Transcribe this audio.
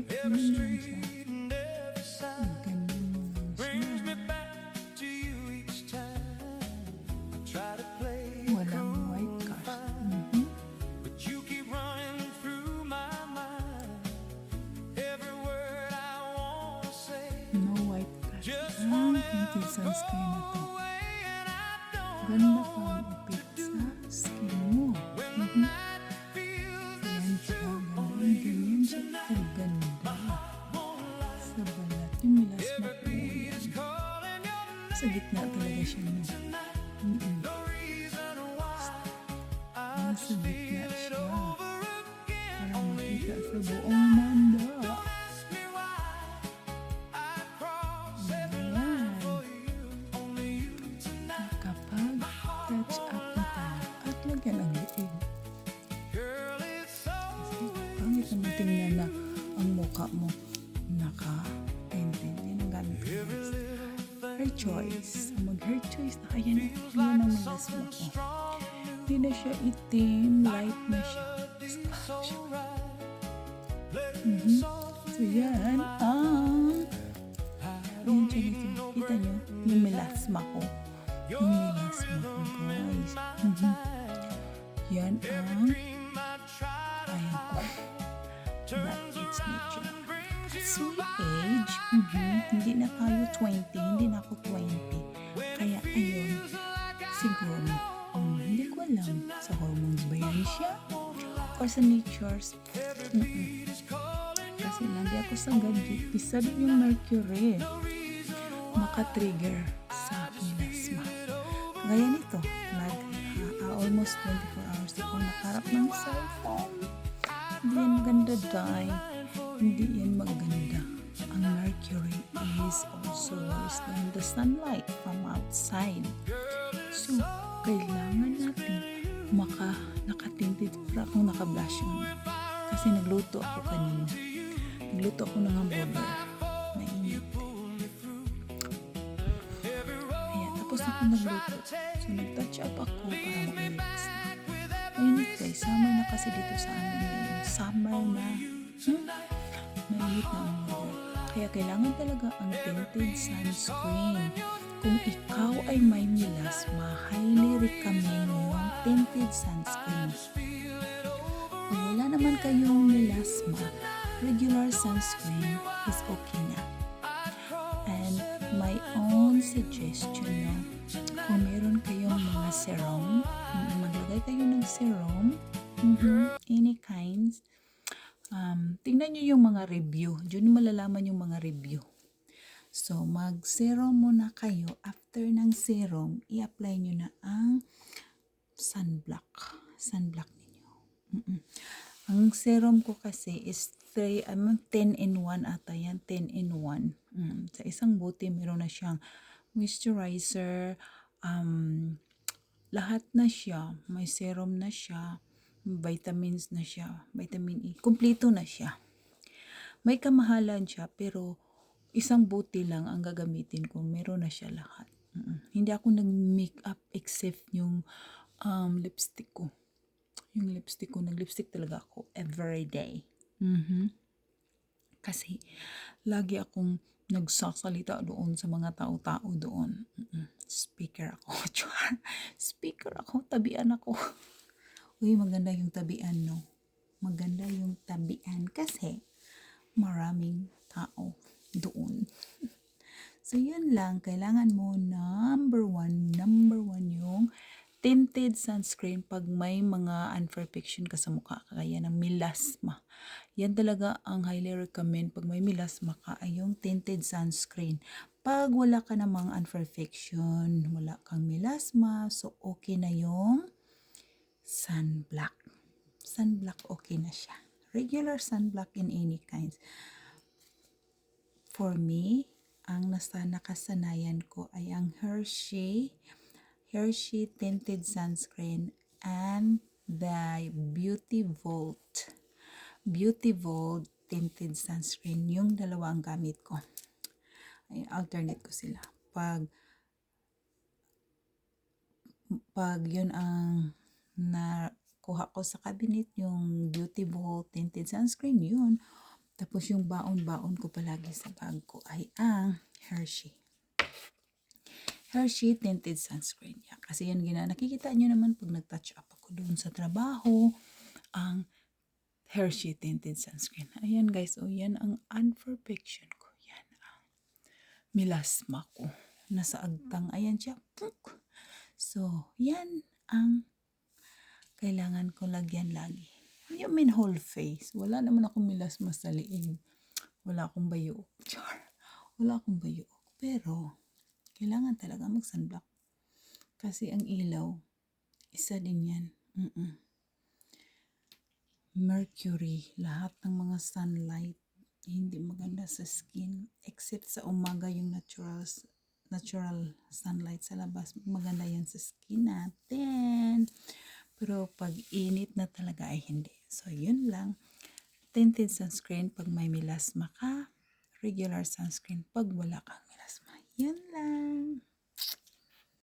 Ano lang siya. Ganda mo lang siya. Walang white cash. No white cash. Tinted sunscreen na to. Ganda pa ang ipit sa skin mo. Yan siya. Ganyan siya kaganda. Sa balat. Yung melasma ko yan. Sa gitna talaga siya. No? Nasa gitna siya. Para makita sa buong mundo. Kapag touch up na tayo at lagyan ang liig. Kasi pangit naman tingnan na ang mukha mo naka-tinted. Yan ang gamit ko. Hair choice. Mag-hair choice na kaya na. Yan ang melasma ko. Hindi na siya itim. Light na siya. So yan ang yan siya dito. Kita nyo? Yung melasma ko. Yung melasma ko, guys. Yan ang ayan ko. But it's nature. At sweet age, hindi na tayo 20, hindi na ako 20. Kaya ayun, siguro, hindi ko alam sa hormones ba yan siya? Or sa natures? Kasi lagi ako sa gadget. Isa din yung mercury. Maka-trigger sa melasma. Gaya nito, almost 24 hours ako nakarap ng cellphone. Hindi yan maganda, dahil hindi yan maganda. Ang mercury is also worse than the sunlight from outside. So, kailangan natin nakatinted para akong naka-blush on. Kasi nagluto ako kanina. Nagluto ako ng hamburger. Mainit. Ayan, tapos ako nagluto. So, nag-touch up ako para mag-relax. Mainit guys, summer na kasi dito sa amin ngayon. Summer na. Mainit na ang weather. Kaya kailangan talaga ang tinted sunscreen. Kung ikaw ay may melasma, highly recommend yung tinted sunscreen. Kung wala naman kayong melasma, regular sunscreen is okay na. And my own suggestion na kung meron kayong mga serum, maglagay kayo ng serum, any kinds, tingnan nyo yung mga review. Diyan malalaman yung mga review. So, mag-serum muna kayo. After ng serum, i-apply nyo na ang sunblock. Sunblock ninyo. Ang serum ko kasi is 10 in 1 ata yan. 10 in 1. Sa isang bote, meron na siyang moisturizer. Lahat na siya. May serum na siya. Vitamins na siya. Vitamin E. Kompleto na siya. May kamahalan siya, pero isang bote lang ang gagamitin ko. Meron na siya lahat. Hindi ako nag-makeup except yung lipstick ko. Yung lipstick ko, nag-lipstick talaga ako everyday. Kasi lagi akong nagsasalita doon sa mga tao-tao doon. Speaker ako. Speaker ako, tabian ako. Uy, maganda yung tabian, no? Maganda yung tabian kasi maraming tao doon. So, yun lang. Kailangan mo number one yung tinted sunscreen pag may mga imperfection ka sa mukha, kaya ng melasma. Yan talaga ang highly recommend pag may melasma ka ay yung tinted sunscreen. Pag wala ka namang imperfection, wala kang melasma, so okay na yung sunblock. Sunblock okay na siya. Regular sunblock in any kinds. For me, ang nakasanayan ko ay ang Hershey tinted sunscreen and the Beauty Volt tinted sunscreen. Yung dalawa ang gamit ko. Ay, alternate ko sila. Pag yun ang nakuha ko sa cabinet, yung Beauty Volt tinted sunscreen, yun. Tapos yung baon-baon ko palagi sa bag ko ay ang Hershey. Hershey Tinted Sunscreen. Yeah, kasi yan nakikita nyo naman pag nag-touch up ako doon sa trabaho, ang Hershey Tinted Sunscreen. Ayan guys, yan ang unperfection ko. Yan ang melasma ko. Nasa agtang, ayan siya. Puk! So, yan ang kailangan ko lagyan lagi. I mean whole face. Wala naman akong melasma sa liig. Wala akong bayo. Char. Wala akong bayo. Pero, kailangan talaga mag-sunblock. Kasi ang ilaw, isa din yan. Mercury, lahat ng mga sunlight, hindi maganda sa skin. Except sa umaga yung natural sunlight sa labas. Maganda yan sa skin natin. Pero pag init na talaga ay hindi. So, yun lang. Tinted sunscreen pag may melasma ka. Regular sunscreen pag wala kang melasma. Yun lang.